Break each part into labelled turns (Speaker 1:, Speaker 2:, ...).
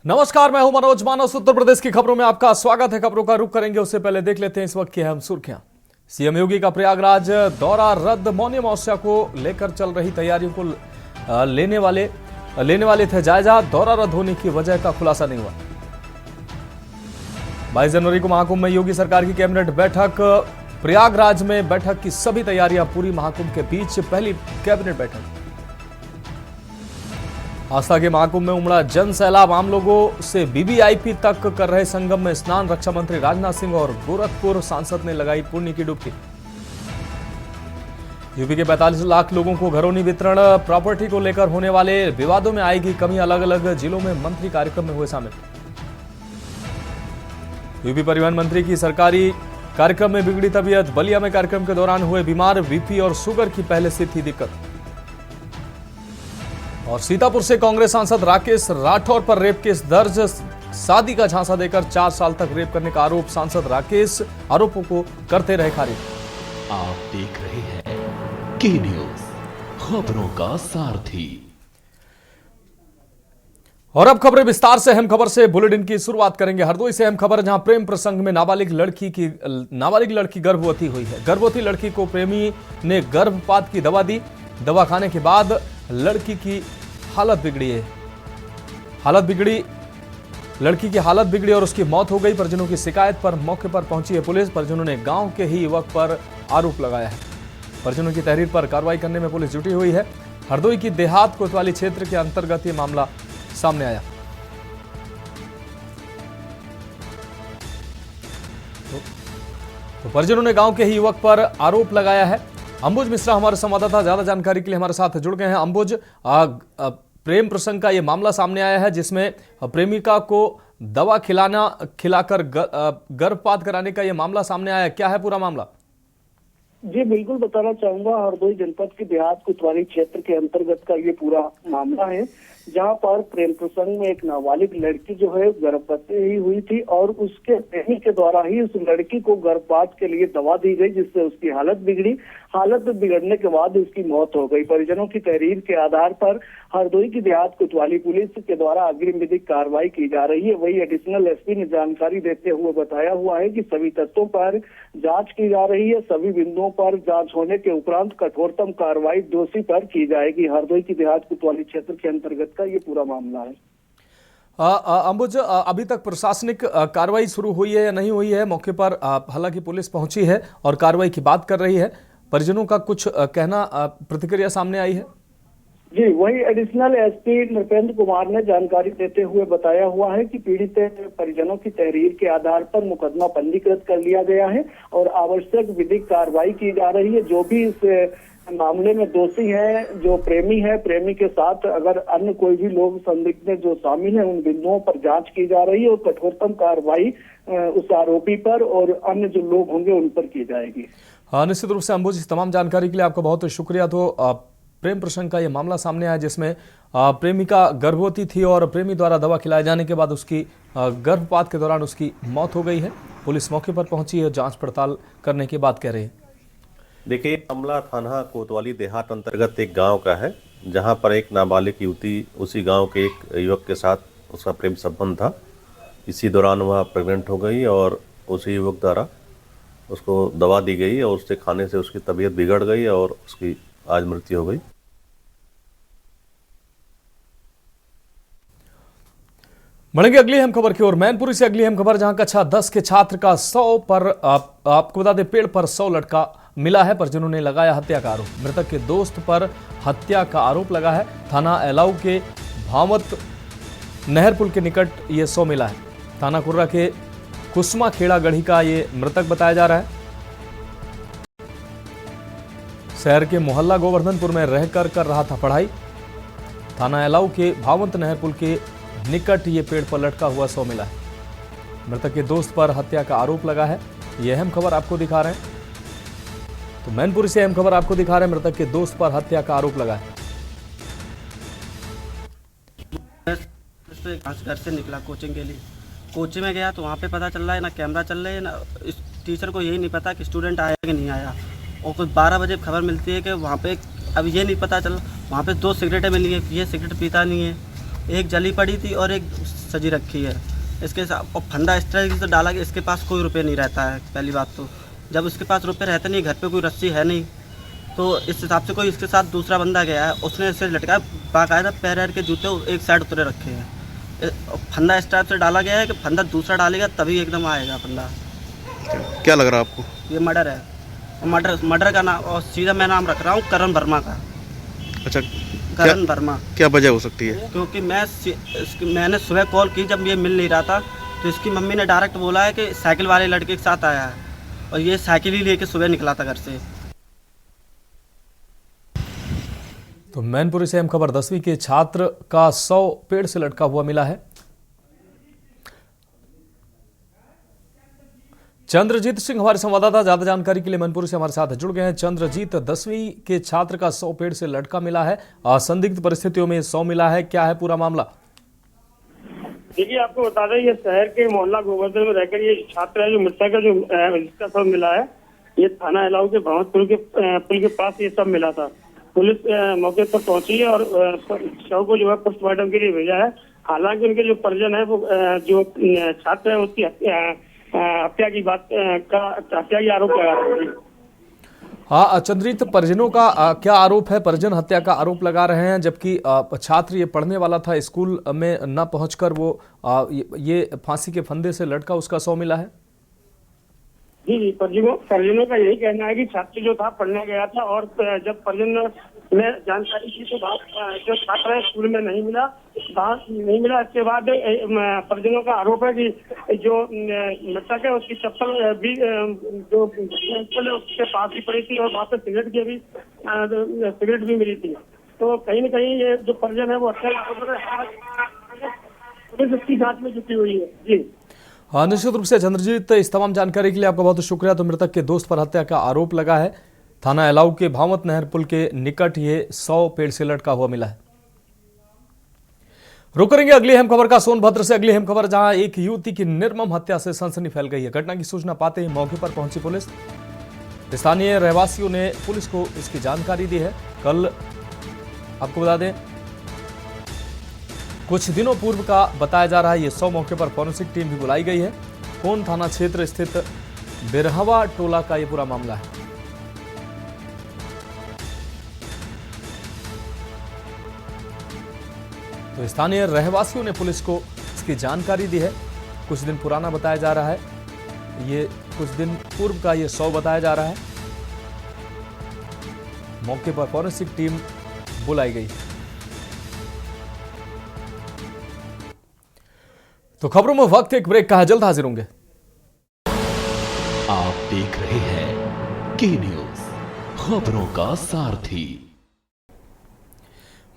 Speaker 1: नमस्कार, मैं हूं मनोज मानस। उत्तर प्रदेश की खबरों में आपका स्वागत है। खबरों का रुख करेंगे उससे पहले देख लेते हैं इस वक्त की अहम सुर्खियां। सीएम योगी का प्रयागराज दौरा रद्द। मौनी अमावस्या को लेकर चल रही तैयारियों को लेने वाले थे जायजा। दौरा रद्द होने की वजह का खुलासा नहीं हुआ। 22 जनवरी को महाकुंभ में योगी सरकार की कैबिनेट बैठक। प्रयागराज में बैठक की सभी तैयारियां पूरी। महाकुंभ के बीच पहली कैबिनेट बैठक। आस्था के महाकुंभ में उमड़ा जन सैलाब। आम लोगों से वीवीआईपी तक कर रहे संगम में स्नान। रक्षा मंत्री राजनाथ सिंह और गोरखपुर सांसद ने लगाई पुण्य की डुबकी। यूपी के 45 लाख लोगों को घरौनी वितरण। प्रॉपर्टी को लेकर होने वाले विवादों में आएगी कमी। अलग अलग जिलों में मंत्री कार्यक्रम में हुए शामिल। यूपी परिवहन मंत्री की सरकारी कार्यक्रम में बिगड़ी तबीयत। बलिया में कार्यक्रम के दौरान हुए बीमार। बीपी और शुगर की पहले से थी दिक्कत। और सीतापुर से कांग्रेस सांसद राकेश राठौर पर रेप केस दर्ज। शादी का झांसा देकर 4 साल तक रेप करने का आरोप। सांसद राकेश आरोपों को करते रहे खारिज।
Speaker 2: आप देख रहे हैं के न्यूज, खबरों का सारथी।
Speaker 1: और अब खबरें विस्तार से। अहम खबर से बुलेटिन की शुरुआत करेंगे। हरदोई से अहम खबर, जहां प्रेम प्रसंग में नाबालिग लड़की गर्भवती हुई है। गर्भवती लड़की को प्रेमी ने गर्भपात की दवा दी। दवा खाने के बाद लड़की की हालत बिगड़ी। लड़की की हालत बिगड़ी और उसकी मौत हो गई। परिजनों की शिकायत पर मौके पर पहुंची है पुलिस। परिजनों ने गांव के ही युवक पर आरोप लगाया है। परिजनों की तहरीर पर कार्रवाई करने में पुलिस जुटी हुई है। हरदोई की देहात कोतवाली क्षेत्र के अंतर्गत यह मामला सामने आया। तो परिजनों ने गांव के ही युवक पर आरोप लगाया है। अंबुज मिश्रा हमारे संवाददाता ज्यादा जानकारी के लिए हमारे साथ जुड़ गए हैं। अंबुज, प्रेम प्रसंग का यह मामला सामने आया है जिसमें प्रेमिका को दवा खिलाकर गर्भपात कराने का यह मामला सामने आया है। क्या है पूरा मामला?
Speaker 3: जी बिल्कुल बताना चाहूंगा। हरदोई जनपद के देहात कोतवाली क्षेत्र के अंतर्गत का ये पूरा मामला है, जहां पर प्रेम प्रसंग में एक नाबालिग लड़की जो है गर्भवती हुई थी और उसके प्रेमी के द्वारा ही उस लड़की को गर्भपात के लिए दवा दी गई, जिससे उसकी हालत बिगड़ी। हालत बिगड़ने के बाद उसकी मौत हो गई। परिजनों की तहरीर के आधार पर हरदोई की देहात कोतवाली पुलिस के द्वारा अग्रिम विधिक कार्रवाई की जा रही है। वही एडिशनल एसपी ने जानकारी देते हुए बताया हुआ है कि सभी तथ्यों पर जांच की जा रही है। सभी बिंदुओं पर जांच होने के उपरांत कठोरतम कार्रवाई दोषी पर की जाएगी। हरदोई की देहात कोतवाली क्षेत्र के अंतर्गत का ये पूरा मामला है।
Speaker 1: अंबुज, अभी तक प्रशासनिक कार्रवाई शुरू हुई है या नहीं हुई है? मौके पर हालांकि पुलिस पहुंची है और कार्रवाई की बात कर रही है। परिजनों का कुछ कहना, प्रतिक्रिया सामने आई है?
Speaker 3: जी, वही एडिशनल एसपी नृपेंद्र कुमार ने जानकारी देते हुए बताया हुआ है कि पीड़ित परिजनों की तहरीर के आधार पर मुकदमा पंजीकृत कर लिया गया है और आवश्यक विधिक कार्रवाई की जा रही है। जो भी इस मामले में दोषी है, जो प्रेमी है, प्रेमी के साथ अगर अन्य कोई भी लोग संदिग्ध जो शामिल है, उन बिंदुओं पर जांच की जा रही है और कठोरतम कार्रवाई उस आरोपी पर और अन्य जो लोग होंगे उन पर की जाएगी।
Speaker 1: निश्चित रूप से अंबुज, इस तमाम जानकारी के लिए आपका बहुत शुक्रिया। तो प्रेम प्रसंग का यह मामला सामने आया जिसमें प्रेमिका गर्भवती थी और प्रेमी द्वारा दवा खिलाए जाने के बाद उसकी गर्भपात के दौरान उसकी मौत हो गई है। पुलिस मौके पर पहुंची है, जांच पड़ताल करने की बात कह रही है।
Speaker 4: देखिए, मामला थाना कोतवाली देहात अंतर्गत एक गांव का है, जहां पर एक नाबालिग युवती उसी गांव के एक युवक के साथ उसका प्रेम संबंध था। इसी दौरान वह प्रेग्नेंट हो गई और उसी युवक द्वारा उसको दवा दी गई और उससे खाने से उसकी तबीयत बिगड़ गई और उसकी आज मृत्यु हो गई।
Speaker 1: बढ़ेंगे अगली अहम खबर की ओर। मैनपुरी से अगली अहम खबर, जहां कक्षा 10 के छात्र का 100 पर आपको बता दें पेड़ पर 100 लटका मिला है। परिजनों ने लगाया हत्या का आरोप। मृतक के दोस्त पर हत्या का आरोप लगा है। थाना एलाऊ के भावत नहर पुल के निकट ये 100 मिला है। थाना कुर्रा के कुसमा खेड़ा गढ़ी का ये मृतक बताया जा रहा है। शहर के मोहल्ला गोवर्धनपुर में रहकर कर रहा था पढ़ाई। थाना एलाऊ के भावंत नहर पुल के निकट ये पेड़ पर लटका हुआ 100 मिला है। मृतक के दोस्त पर हत्या का आरोप लगा है। ये अहम खबर आपको दिखा रहे हैं। तो मैनपुरी से अहम खबर आपको दिखा रहे हैं, मृतक के दोस्त पर हत्या का आरोप लगा है।
Speaker 5: घर से निकला कोचिंग के लिए, कोचिंग में गया तो वहाँ पे पता चल रहा है ना कैमरा चल रहे हैं ना, इस टीचर को यही नहीं पता कि स्टूडेंट आया कि नहीं आया। और कुछ 12 बजे खबर मिलती है कि वहाँ पे अब ये नहीं पता चल, वहाँ पे 2 सिगरेटें मिली हैं, ये सिगरेट पीता नहीं है, एक जली पड़ी थी और एक सजी रखी है। इसके साथ और फंदा इस तरह से डाला कि इसके पास कोई रुपये नहीं रहता है। पहली बात तो जब उसके पास रुपये रहते नहीं, घर पे कोई रस्सी है नहीं, तो इस हिसाब से कोई इसके साथ दूसरा बंदा गया है, उसने इसे लटकाया, बाकायदा पैर के जूते एक साइड उतरे रखे हैं। फंदा इस टाइप से डाला गया है कि फंदा दूसरा डालेगा तभी एकदम आएगा फंदा।
Speaker 6: क्या लग रहा है आपको?
Speaker 5: ये मर्डर है। मर्डर का नाम, और सीधा मैं नाम रख रहा हूँ करण वर्मा का।
Speaker 6: अच्छा,
Speaker 5: करण वर्मा।
Speaker 6: क्या वजह हो सकती है?
Speaker 5: क्योंकि मैंने सुबह कॉल की जब ये मिल नहीं रहा था, तो इसकी मम्मी ने डायरेक्ट बोला है कि साइकिल वाले लड़के के साथ आया है, और ये साइकिल ही लेके सुबह निकला था घर से।
Speaker 1: तो मैनपुरी से अहम खबर, 10वीं के छात्र का 100 पेड़ से लटका हुआ मिला है। चंद्रजीत सिंह हमारे संवाददाता ज्यादा जानकारी के लिए मैनपुरी से हमारे साथ जुड़ गए हैं। चंद्रजीत, 10वीं के छात्र का 100 पेड़ से लटका मिला है, संदिग्ध परिस्थितियों में 100 मिला है, क्या है पूरा मामला?
Speaker 7: देखिए, आपको बता दें ये शहर के मोहल्ला गोवर्धन में रहकर ये छात्र है जो मृतक है, जो जिसका शव मिला है, ये थाना इलाऊ के भवन पुल के पास ये सब मिला था। पुलिस मौके पर पहुंची है और शव को जो है पोस्टमार्टम के लिए भेजा है। हालांकि उनके जो परिजन है वो जो छात्र है उसकी हत्या की आरोप लगा रहे हैं।
Speaker 1: हाँ चंद्रजीत, परिजनों का क्या आरोप है? परिजन हत्या का आरोप लगा रहे हैं, जबकि छात्र ये पढ़ने वाला था, स्कूल में न पहुंचकर वो ये फांसी के फंदे से लटका उसका 100 मिला है।
Speaker 7: जी, परिजनों का यही कहना है कि छात्र जो था पढ़ने गया था, और जब परिजन ने जानकारी की तो जो छात्र है स्कूल में नहीं मिला। इसके बाद परिजनों का आरोप है कि जो मृतक है उसकी चप्पल भी जो उसके पास ही पड़ी थी, और वहाँ पे सिगरेट भी मिली थी। तो कहीं न कहीं ये जो परिजन है वो पुलिस इसकी जांच में जुटी हुई है। जी
Speaker 1: हाँ, निश्चित रूप से चंद्रजीत, इस तमाम जानकारी के लिए आपका बहुत शुक्रिया। तो मृतक के दोस्त पर हत्या का आरोप लगा है। थाना इलाऊ के भावत नहर पुल के निकट ये 100 पेड़ से लटका हुआ मिला है। रुक करेंगे अगली अहम खबर का सोनभद्र से। अगली अहम खबर, जहां एक युवती की निर्मम हत्या से सनसनी फैल गई है। घटना की सूचना पाते ही मौके पर पहुंची पुलिस। स्थानीय रहवासियों ने पुलिस को इसकी जानकारी दी है। कल आपको बता दें, कुछ दिनों पूर्व का बताया जा रहा है ये 100 मौके पर फॉरेंसिक टीम भी बुलाई गई है। कोन थाना क्षेत्र स्थित बिरहवा टोला का ये पूरा मामला है। तो स्थानीय रहवासियों ने पुलिस को इसकी जानकारी दी है। कुछ दिन पुराना बताया जा रहा है, ये कुछ दिन पूर्व का ये 100 बताया जा रहा है। मौके पर फॉरेंसिक टीम बुलाई गई। तो खबरों में वक्त एक ब्रेक का है, जल्द हाजिर होंगे।
Speaker 2: आप देख रहे हैं के न्यूज, खबरों का सारथी।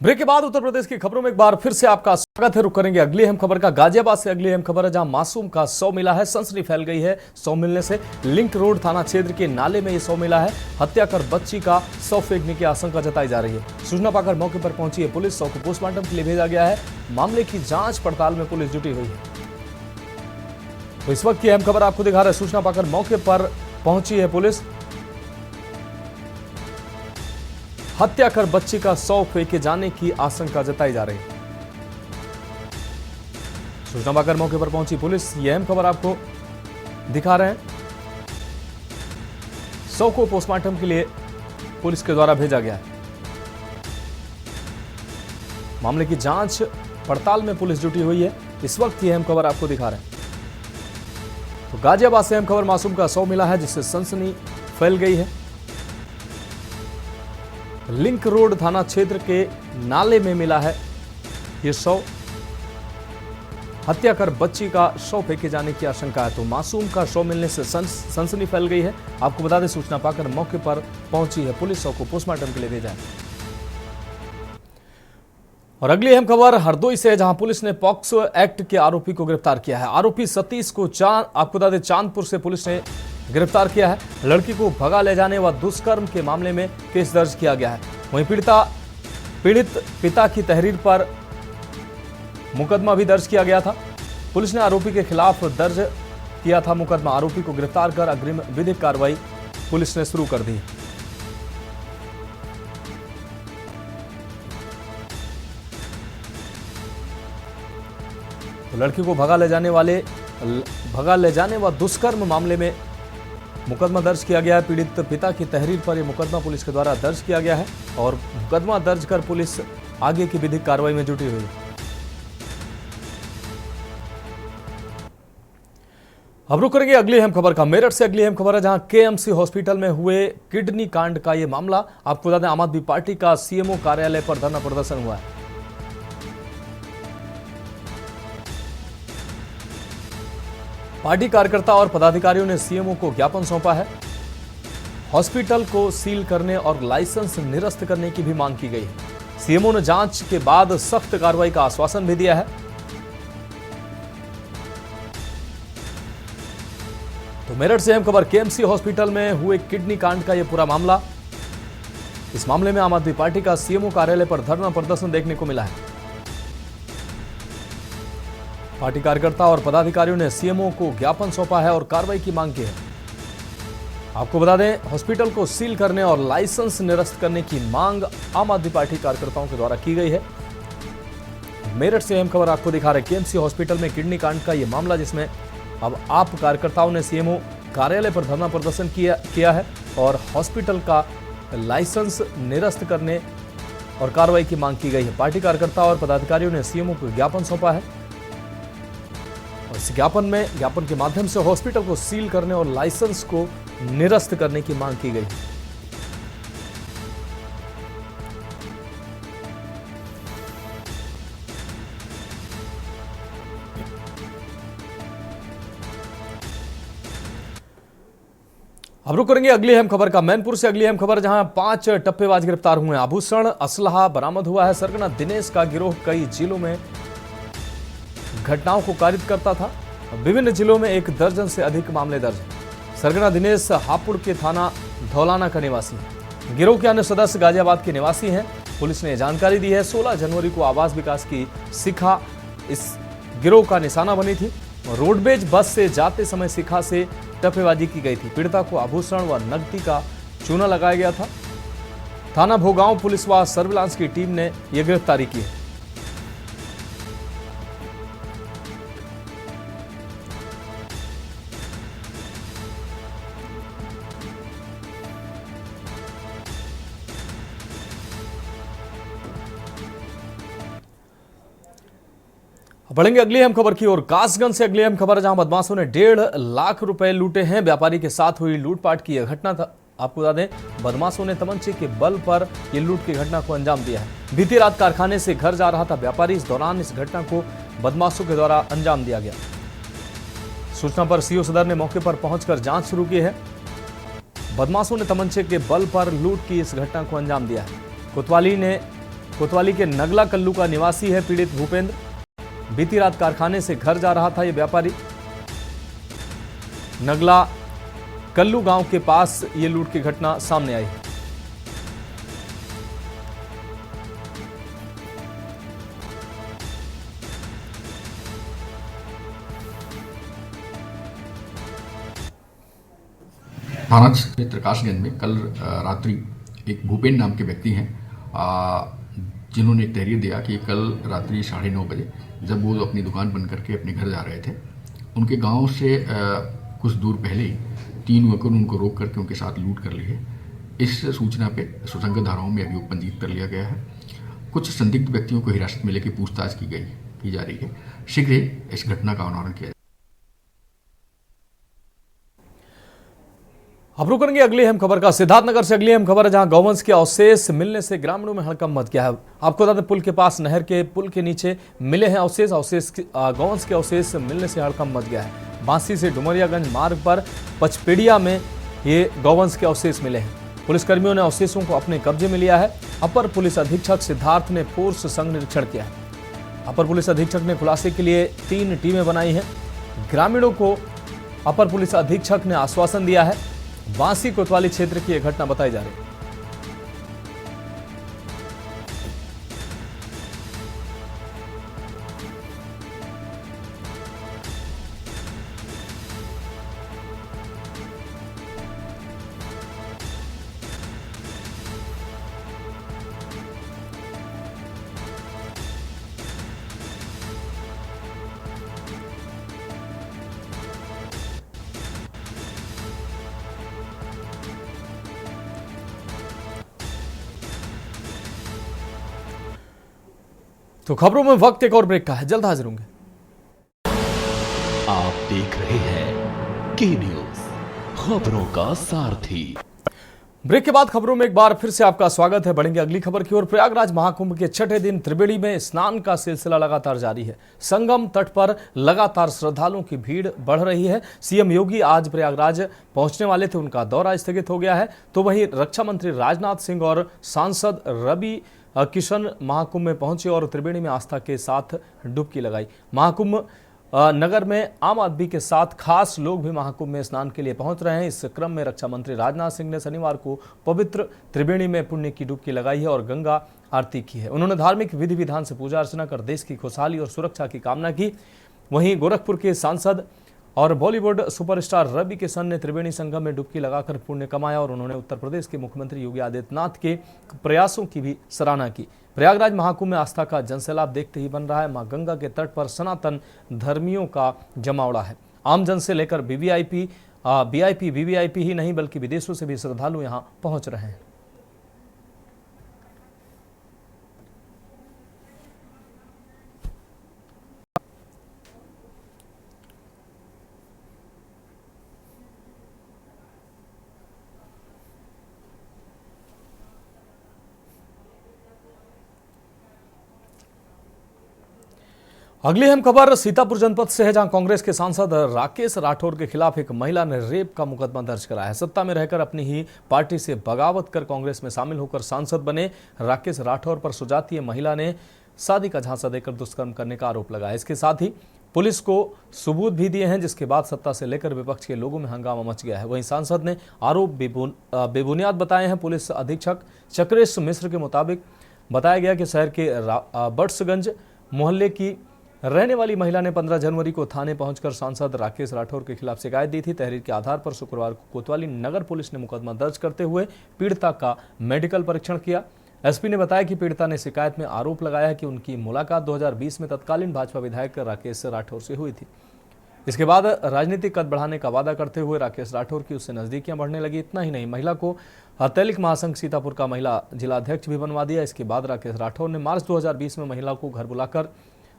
Speaker 1: ब्रेक के बाद उत्तर प्रदेश की खबरों में एक बार फिर से आपका स्वागत है। रुक करेंगे अगली अहम खबर का। गाजियाबाद से अगली अहम खबर है, जहां मासूम का 100 मिला है। सनसनी फैल गई है 100 मिलने से। लिंक रोड थाना क्षेत्र के नाले में ये 100 मिला है। हत्या कर बच्ची का 100 फेंकने की आशंका जताई जा रही है। सूचना पाकर मौके पर पहुंची है पुलिस। 100 को पोस्टमार्टम के लिए भेजा गया है। मामले की जांच पड़ताल में पुलिस जुटी हुई है। तो इस वक्त की अहम खबर आपको दिखा रहे हैं। सूचना पाकर मौके पर पहुंची है पुलिस। हत्या कर बच्ची का 100 फेंके जाने की आशंका जताई जा रही है। सूचना पाकर मौके पर पहुंची पुलिस, यह अहम खबर आपको दिखा रहे हैं। 100 को पोस्टमार्टम के लिए पुलिस के द्वारा भेजा गया है। मामले की जांच पड़ताल में पुलिस जुटी हुई है। इस वक्त यह अहम खबर आपको दिखा रहे हैं। तो गाजियाबाद से अहम खबर, मासूम का 100 मिला है, जिससे सनसनी फैल गई है। लिंक रोड थाना क्षेत्र के नाले में मिला है ये 100। हत्या कर बच्ची का 100 फेंके जाने की आशंका है। तो मासूम का 100 मिलने से सनसनी फैल गई है। आपको बता दें, सूचना पाकर मौके पर पहुंची है पुलिस। 100 को पोस्टमार्टम के लिए भेजा है। और अगली अहम खबर हरदोई से, जहां पुलिस ने पॉक्सो एक्ट के आरोपी को गिरफ्तार किया है। आरोपी सतीश को आपको बता दें चांदपुर से पुलिस ने गिरफ्तार किया है। लड़की को भगा ले जाने व दुष्कर्म के मामले में केस दर्ज किया गया है। वहीं पीड़ित पिता की तहरीर पर मुकदमा भी दर्ज किया गया था। पुलिस ने आरोपी के खिलाफ दर्ज किया था मुकदमा। आरोपी को गिरफ्तार कर अग्रिम विधिक कार्रवाई पुलिस ने शुरू कर दी। तो लड़की को भगा ले जाने व दुष्कर्म मामले में मुकदमा दर्ज किया गया है। पीड़ित पिता की तहरीर पर यह मुकदमा पुलिस के द्वारा दर्ज किया गया है और मुकदमा दर्ज कर पुलिस आगे की विधिक कार्रवाई में जुटी हुई है। अब रुक करेंगे अगली अहम खबर का। मेरठ से अगली अहम खबर है, जहां केएमसी हॉस्पिटल में हुए किडनी कांड का यह मामला। आपको बता दें, आम आदमी पार्टी का सीएमओ कार्यालय पर धरना प्रदर्शन हुआ है। पार्टी कार्यकर्ता और पदाधिकारियों ने सीएमओ को ज्ञापन सौंपा है। हॉस्पिटल को सील करने और लाइसेंस निरस्त करने की भी मांग की गई है। सीएमओ ने जांच के बाद सख्त कार्रवाई का आश्वासन भी दिया है। तो मेरठ से अहम खबर, केएमसी हॉस्पिटल में हुए किडनी कांड का यह पूरा मामला। इस मामले में आम आदमी पार्टी का सीएमओ कार्यालय पर धरना प्रदर्शन देखने को मिला है। पार्टी कार्यकर्ता और पदाधिकारियों ने सीएमओ को ज्ञापन सौंपा है और कार्रवाई की मांग की है। आपको बता दें, हॉस्पिटल को सील करने और लाइसेंस निरस्त करने की मांग आम आदमी पार्टी कार्यकर्ताओं के द्वारा की गई है। मेरठ से अहम खबर आपको दिखा रहे, केएमसी हॉस्पिटल में किडनी कांड का यह मामला, जिसमें अब आप कार्यकर्ताओं ने सीएमओ कार्यालय पर धरना प्रदर्शन किया है और हॉस्पिटल का लाइसेंस निरस्त करने और कार्रवाई की मांग की गई है। पार्टी कार्यकर्ता और पदाधिकारियों ने सीएमओ को ज्ञापन सौंपा है और इस ज्ञापन के माध्यम से हॉस्पिटल को सील करने और लाइसेंस को निरस्त करने की मांग की गई है। अब रुक करेंगे अगली अहम खबर का। मैनपुर से अगली अहम खबर, जहां 5 टप्पेबाज गिरफ्तार हुए हैं। आभूषण असलहा बरामद हुआ है। सरगना दिनेश का गिरोह कई जिलों में घटनाओं को कारित करता था। विभिन्न जिलों में 1 दर्जन से अधिक मामले दर्ज हैं। सरगना दिनेश हापुड़ के थाना धौलाना का निवासी है। गिरोह के अन्य सदस्य गाजियाबाद के निवासी हैं। पुलिस ने जानकारी दी है, 16 जनवरी को आवास विकास की शिखा इस गिरोह का निशाना बनी थी। रोडवेज बस से जाते समय शिखा से टप्पेबाजी की गई थी। पीड़िता को आभूषण व नकदी का चूना लगाया गया था। थाना भोगांव पुलिस व सर्विलांस की टीम ने यह गिरफ्तारी की है। बढ़ेंगे अगली अहम खबर की ओर। कासगंज से अगली अहम खबर, जहां बदमाशों ने 1.5 लाख रुपए लूटे हैं। व्यापारी के साथ हुई लूटपाट की यह घटना था। आपको बता दें, बदमाशों ने तमंचे के बल पर यह लूट की घटना को अंजाम दिया है। बीती रात कारखाने से घर जा रहा था व्यापारी। इस दौरान इस घटना को बदमाशों के द्वारा अंजाम दिया गया। सूचना पर सीओ सदर ने मौके पर पहुंचकर जांच शुरू की है। बदमाशों ने तमंचे के बल पर लूट की इस घटना को अंजाम दिया है। कोतवाली के नगला कल्लू का निवासी है पीड़ित भूपेंद्र। बीती रात कारखाने से घर जा रहा था यह व्यापारी। नगला कल्लू गांव के पास यह लूट की घटना सामने आई।
Speaker 8: थाना क्षेत्र कासगंज में कल रात्रि एक भूपेंद्र नाम के व्यक्ति हैं, जिन्होंने एक तहरीर दिया कि कल रात्रि 9:30 बजे जब वो अपनी दुकान बंद करके अपने घर जा रहे थे, उनके गांव से कुछ दूर पहले ही 3 युवकों ने उनको रोक करके उनके साथ लूट कर ली है। इस सूचना पे सुसंगत धाराओं में अभियोग पंजीकृत कर लिया गया है। कुछ संदिग्ध व्यक्तियों को हिरासत में लेकर पूछताछ की जा रही है। शीघ्र ही इस घटना का अनावरण किया।
Speaker 1: अब रुकेंगे अगली अहम खबर का। सिद्धार्थनगर से अगली अहम खबर है, जहां गौवंश के अवशेष मिलने से ग्रामीणों में हड़कंप मच गया है। आपको बता दें, पुल के पास नहर के पुल के नीचे मिले हैं गौवंश के अवशेष मिलने से हड़कंप मच गया है। बांसी से डुमरियागंज मार्ग पर पचपेड़िया में ये गौवंश के अवशेष मिले हैं। पुलिसकर्मियों ने अवशेषों को अपने कब्जे में लिया है। अपर पुलिस अधीक्षक सिद्धार्थ ने फोर्स संग निरीक्षण किया है। अपर पुलिस अधीक्षक ने खुलासे के लिए 3 टीमें बनाई हैं। ग्रामीणों को अपर पुलिस अधीक्षक ने आश्वासन दिया है। बांसी कोतवाली क्षेत्र की यह घटना बताई जा रही है। तो खबरों में वक्त एक और ब्रेक का है, जल्द हाजिर होंगे।
Speaker 2: आप देख रहे हैं के न्यूज, खबरों का सारथी।
Speaker 1: ब्रेक के बाद खबरों में एक बार फिर से आपका स्वागत है। बढ़ेंगे अगली खबर की ओर। प्रयागराज महाकुंभ के छठे दिन त्रिवेणी में स्नान का सिलसिला लगातार जारी है। संगम तट पर लगातार श्रद्धालुओं की भीड़ बढ़ रही है। सीएम योगी आज प्रयागराज पहुंचने वाले थे, उनका दौरा स्थगित हो गया है। तो वहीं रक्षा मंत्री राजनाथ सिंह और सांसद रवि किशन महाकुंभ में पहुंचे और त्रिवेणी में आस्था के साथ डुबकी लगाई। महाकुंभ नगर में आम आदमी के साथ खास लोग भी महाकुंभ में स्नान के लिए पहुंच रहे हैं। इस क्रम में रक्षा मंत्री राजनाथ सिंह ने शनिवार को पवित्र त्रिवेणी में पुण्य की डुबकी लगाई है और गंगा आरती की है। उन्होंने धार्मिक विधि विधान से पूजा अर्चना कर देश की खुशहाली और सुरक्षा की कामना की। वहीं गोरखपुर के सांसद और बॉलीवुड सुपरस्टार रवि किशन ने त्रिवेणी संगम में डुबकी लगाकर पुण्य कमाया और उन्होंने उत्तर प्रदेश के मुख्यमंत्री योगी आदित्यनाथ के प्रयासों की भी सराहना की। प्रयागराज महाकुंभ में आस्था का जनसैलाब देखते ही बन रहा है। मां गंगा के तट पर सनातन धर्मियों का जमावड़ा है। आम जन से लेकर वीवीआईपी वीवीआईपी ही नहीं बल्कि विदेशों से भी श्रद्धालु यहां पहुंच रहे हैं। अगली अहम खबर सीतापुर जनपद से है, जहां कांग्रेस के सांसद राकेश राठौर के खिलाफ एक महिला ने रेप का मुकदमा दर्ज कराया है। सत्ता में रहकर अपनी ही पार्टी से बगावत कर कांग्रेस में शामिल होकर सांसद बने राकेश राठौर पर सुजातीय महिला ने शादी का झांसा देकर दुष्कर्म करने का आरोप लगाया। इसके साथ ही पुलिस को सबूत भी दिए हैं, जिसके बाद सत्ता से लेकर विपक्ष के लोगों में हंगामा मच गया है। वहीं सांसद ने आरोप बेबुनियाद बताए हैं। पुलिस अधीक्षक चक्रेश मिश्र के मुताबिक बताया गया कि शहर के बट्सगंज मोहल्ले की रहने वाली महिला ने 15 जनवरी को थाने पहुंचकर सांसद राकेश राठौर के खिलाफ शिकायत दी थी। तहरीर के आधार पर शुक्रवार को कोतवाली नगर पुलिस ने मुकदमा दर्ज करते हुए पीड़िता का मेडिकल परीक्षण किया। एसपी ने बताया कि पीड़िता ने शिकायत में आरोप लगाया है कि उनकी मुलाकात 2020 में तत्कालीन भाजपा विधायक राकेश राठौर से हुई थी। इसके बाद राजनीतिक कद बढ़ाने का वादा करते हुए राकेश राठौर की उससे नजदीकियां बढ़ने लगी। इतना ही नहीं, महिला को तैलिक महासंघ सीतापुर का महिला जिलाध्यक्ष भी बनवा दिया। इसके बाद राकेश राठौर ने मार्च 2020 में महिला को घर बुलाकर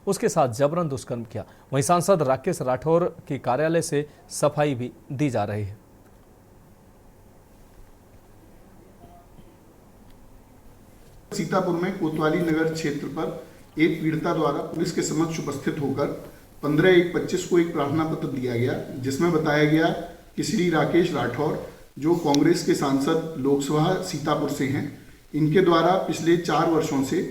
Speaker 1: उसके साथ जबरन दुष्कर्म किया। वहीं सांसद राकेश राठौर के कार्यालय से सफाई भी दी जा रही है।
Speaker 9: सीतापुर में कोतवाली नगर क्षेत्र पर एक पीड़िता द्वारा पुलिस के समक्ष उपस्थित होकर 15/1/25 को एक प्रार्थना पत्र दिया गया, जिसमें बताया गया कि श्री राकेश राठौर, जो कांग्रेस के सांसद लोकसभा सीतापुर से हैं, इनके द्वारा पिछले 4 वर्षों से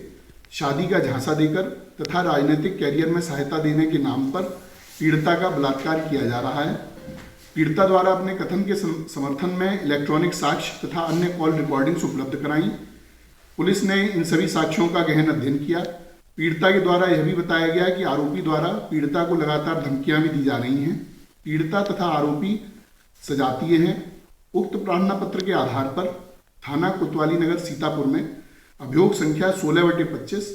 Speaker 9: शादी का झांसा देकर तथा राजनीतिक कैरियर में सहायता देने के नाम पर पीड़िता का बलात्कार किया जा रहा है। पीड़िता द्वारा अपने कथन के समर्थन में इलेक्ट्रॉनिक साक्ष्य तथा अन्य कॉल रिकॉर्डिंग्स उपलब्ध कराई। पुलिस ने इन सभी साक्ष्यों का गहन अध्ययन किया। पीड़िता के द्वारा यह भी बताया गया कि आरोपी द्वारा पीड़िता को लगातार धमकियां भी दी जा रही हैं। पीड़िता तथा आरोपी सजातीय हैं। उक्त प्रार्थना पत्र के आधार पर थाना कोतवाली नगर सीतापुर में अभियोग संख्या 16/25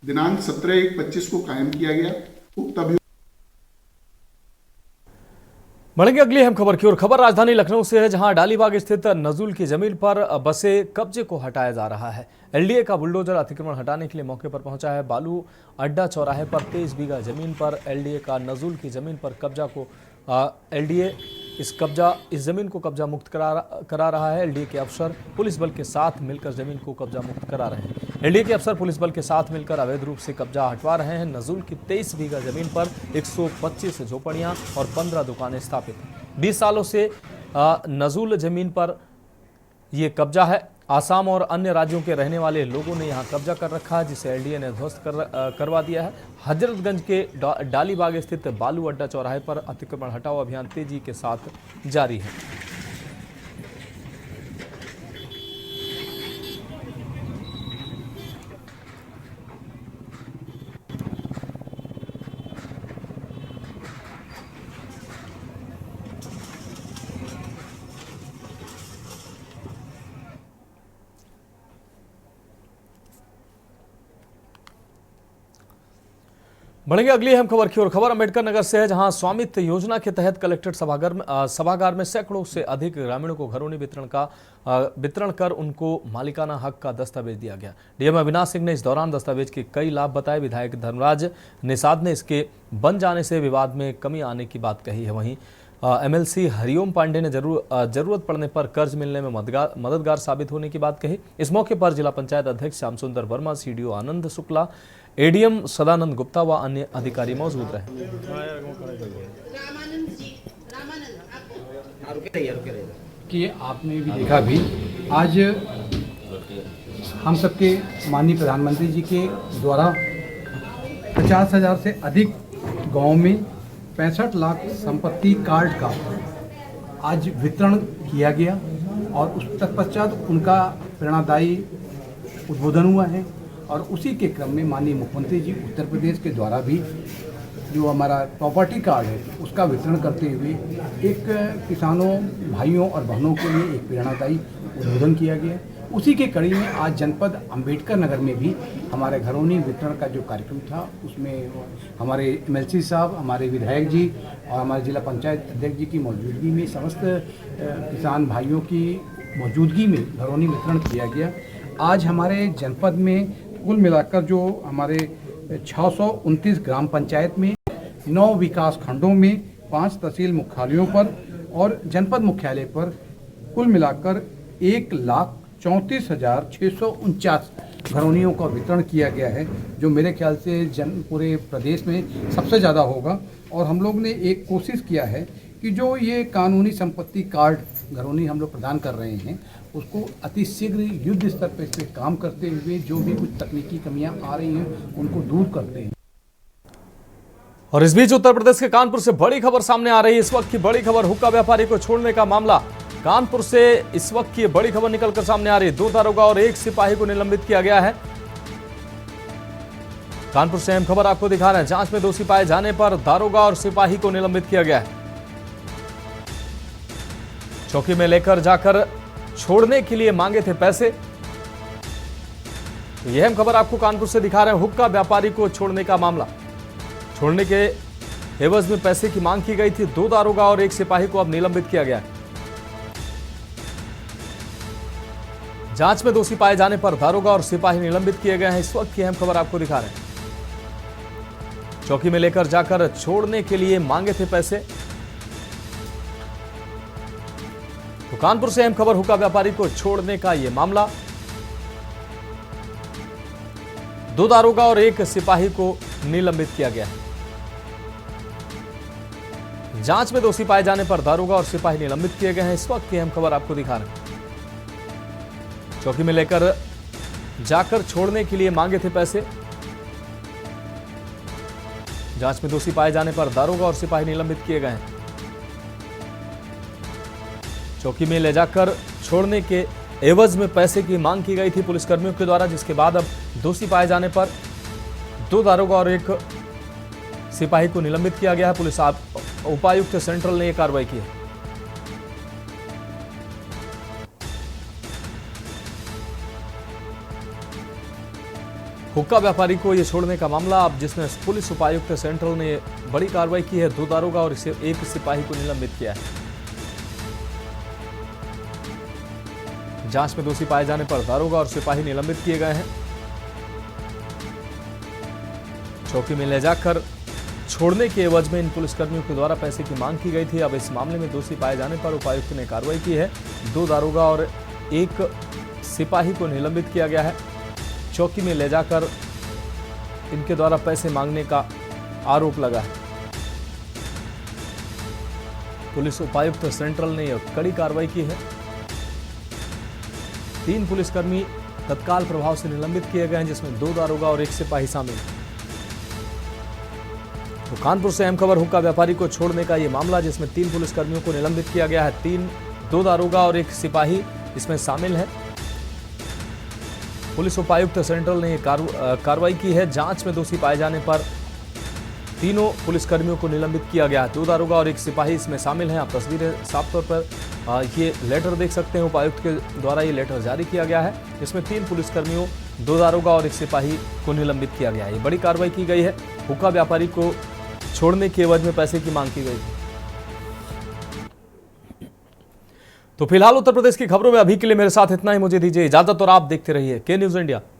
Speaker 9: दिनांक 17/1/25 को कायम किया गया। उक्त अभियोग।
Speaker 1: बढ़ेंगे अगली अहम खबर की ओर। खबर राजधानी लखनऊ से है, जहां डालीबाग स्थित नजुल की जमीन पर बसे कब्जे को हटाया जा रहा है। एलडीए का बुलडोजर अतिक्रमण हटाने के लिए मौके पर पहुंचा है। बालू अड्डा चौराहे पर 23 बीघा जमीन पर एलडीए का नजुल की जमीन पर कब्जा को एलडीए इस जमीन को कब्जा मुक्त करा रहा है। एलडीए के अफसर पुलिस बल के साथ मिलकर जमीन को कब्जा मुक्त करा रहे हैं। एलडीए के अफसर पुलिस बल के साथ मिलकर अवैध रूप से कब्जा हटवा रहे हैं। नजुल की 23 बीघा जमीन पर 125 झोपड़ियां और 15 दुकानें स्थापित हैं। 20 सालों से नजुल जमीन पर यह कब्जा है। आसाम और अन्य राज्यों के रहने वाले लोगों ने यहां कब्जा कर रखा है, जिसे एलडीए ने ध्वस्त करवा दिया है। हजरतगंज के डालीबाग स्थित बालू अड्डा चौराहे पर अतिक्रमण हटाओ अभियान तेजी के साथ जारी है। बढ़ेंगे अगली अहम खबर की ओर। खबर अम्बेडकर नगर से है, जहां स्वामित्व योजना के तहत कलेक्ट्रेट सभागार में सैकड़ों से अधिक ग्रामीणों को घरों वितरण कर उनको मालिकाना हक का दस्तावेज दिया गया। डीएम अविनाश सिंह ने इस दौरान दस्तावेज के कई लाभ बताए। विधायक धर्मराज निषाद ने इसके बन जाने से विवाद में कमी आने की बात कही है। वहीं एमएलसी हरिओम पांडे ने जरूरत पड़ने पर कर्ज मिलने में मददगार साबित होने की बात कही। इस मौके पर जिला पंचायत अध्यक्ष श्याम सुंदर वर्मा, सीडीओ आनंद शुक्ला, एडीएम सदानंद गुप्ता व अन्य अधिकारी मौजूद रहे।
Speaker 10: कि आपने भी देखा भी आज हम सबके माननीय प्रधानमंत्री जी के द्वारा 50,000 से अधिक गांव में 65 लाख संपत्ति कार्ड का आज वितरण किया गया और उस तत्पश्चात उनका प्रेरणादायी उद्बोधन हुआ है। और उसी के क्रम में माननीय मुख्यमंत्री जी उत्तर प्रदेश के द्वारा भी जो हमारा प्रॉपर्टी कार्ड है उसका वितरण करते हुए एक किसानों भाइयों और बहनों के लिए एक प्रेरणादायी उद्बोधन किया गया। उसी के कड़ी में आज जनपद अम्बेडकर नगर में भी हमारे घरौनी वितरण का जो कार्यक्रम था उसमें हमारे एमएलसी साहब, हमारे विधायक जी और हमारे जिला पंचायत अध्यक्ष जी की मौजूदगी में समस्त किसान भाइयों की मौजूदगी में घरौनी वितरण किया गया। आज हमारे जनपद में कुल मिलाकर जो हमारे 629 ग्राम पंचायत में 9 विकास खंडों में 5 तहसील मुख्यालयों पर और जनपद मुख्यालय पर कुल मिलाकर 1,34,649 घरौनियों का वितरण किया गया है, जो मेरे ख्याल से पूरे प्रदेश में सबसे ज़्यादा होगा। और हम लोग ने एक कोशिश किया है कि जो ये कानूनी संपत्ति कार्ड घरौनी हम लोग प्रदान कर रहे हैं उसको अतिशीघ्र युद्ध स्तर पर इस पर काम करते हुए जो भी कुछ तकनीकी कमियां आ रही हैं उनको दूर करते हैं।
Speaker 1: और इस बीच उत्तर प्रदेश के कानपुर से बड़ी खबर सामने आ रही है। इस वक्त की बड़ी खबर, हुक्का व्यापारी को छोड़ने का मामला। कानपुर से इस वक्त की बड़ी खबर निकलकर सामने आ रही है। 2 दारोगा और 1 सिपाही को निलंबित किया गया है। कानपुर से अहम खबर आपको दिखा रहे हैं। जांच में दोषी पाए जाने पर दारोगा और सिपाही को निलंबित किया गया है। चौकी में लेकर जाकर छोड़ने के लिए मांगे थे पैसे। तो यह अहम खबर आपको कानपुर से दिखा रहे हैं। हुक्का व्यापारी को छोड़ने का मामला। छोड़ने के एवज में पैसे की मांग की गई थी। 2 दारोगा और 1 सिपाही को अब निलंबित किया गया है। जांच में दोषी पाए जाने पर दारोगा और सिपाही निलंबित किए गए हैं। इस वक्त की अहम खबर आपको दिखा रहे हैं। चौकी में लेकर जाकर छोड़ने के लिए मांगे थे पैसे। तो कानपुर से अहम खबर, हुक्का व्यापारी को छोड़ने का यह मामला। 2 दारोगा और 1 सिपाही को निलंबित किया गया है। जांच में दोषी पाए जाने पर दारोगा और सिपाही निलंबित किए गए हैं। इस वक्त की अहम खबर आपको दिखा रहे हैं। चौकी में लेकर जाकर छोड़ने के लिए मांगे थे पैसे। जांच में दोषी पाए जाने पर दारोगा और सिपाही निलंबित किए गए हैं। चौकी में ले जाकर छोड़ने के एवज में पैसे की मांग की गई थी पुलिसकर्मियों के द्वारा, जिसके बाद अब दोषी पाए जाने पर 2 दारोगा और 1 सिपाही को निलंबित किया गया है। पुलिस उपायुक्त सेंट्रल ने यह कार्रवाई की है। हुक्का व्यापारी को यह छोड़ने का मामला, अब जिसमें पुलिस उपायुक्त सेंट्रल ने बड़ी कार्रवाई की है। 2 दारोगा और 1 सिपाही को निलंबित किया है। जांच में दोषी पाए जाने पर दारोगा और सिपाही निलंबित किए गए हैं। चौकी में ले जाकर छोड़ने के एवज में इन पुलिसकर्मियों के द्वारा पैसे की मांग की गई थी। अब इस मामले में दोषी पाए जाने पर उपायुक्त ने कार्रवाई की है। 2 दारोगा और 1 सिपाही को निलंबित किया गया है। चौकी में ले जाकर इनके द्वारा पैसे मांगने का आरोप लगा है। पुलिस उपायुक्त सेंट्रल ने यह कड़ी कार्रवाई की है। 3 पुलिसकर्मी तत्काल प्रभाव से निलंबित किए गए हैं, जिसमें 2 दारोगा और 1 सिपाही शामिल हैं। तो कानपुर से अहम खबर, हुक्का व्यापारी को छोड़ने का यह मामला, जिसमें 3 पुलिसकर्मियों को निलंबित किया गया है। 2 दारोगा और 1 सिपाही इसमें शामिल है। पुलिस उपायुक्त सेंट्रल ने कार्रवाई की है। जांच में दोषी पाए जाने पर तीनों पुलिसकर्मियों को निलंबित किया गया है। 2 दारोगा और 1 सिपाही इसमें शामिल हैं। आप तस्वीरें साफ तौर पर ये लेटर देख सकते हैं। उपायुक्त के द्वारा ये लेटर जारी किया गया है। इसमें 3 पुलिसकर्मियों, 2 दारोगा और 1 सिपाही को निलंबित किया गया है। ये बड़ी कार्रवाई की गई है। हुक्का व्यापारी को छोड़ने के एवज में पैसे की मांग की गई। तो फिलहाल उत्तर प्रदेश की खबरों में अभी के लिए मेरे साथ इतना ही। मुझे दीजिए इजाजत और आप देखते रहिए के न्यूज़ इंडिया।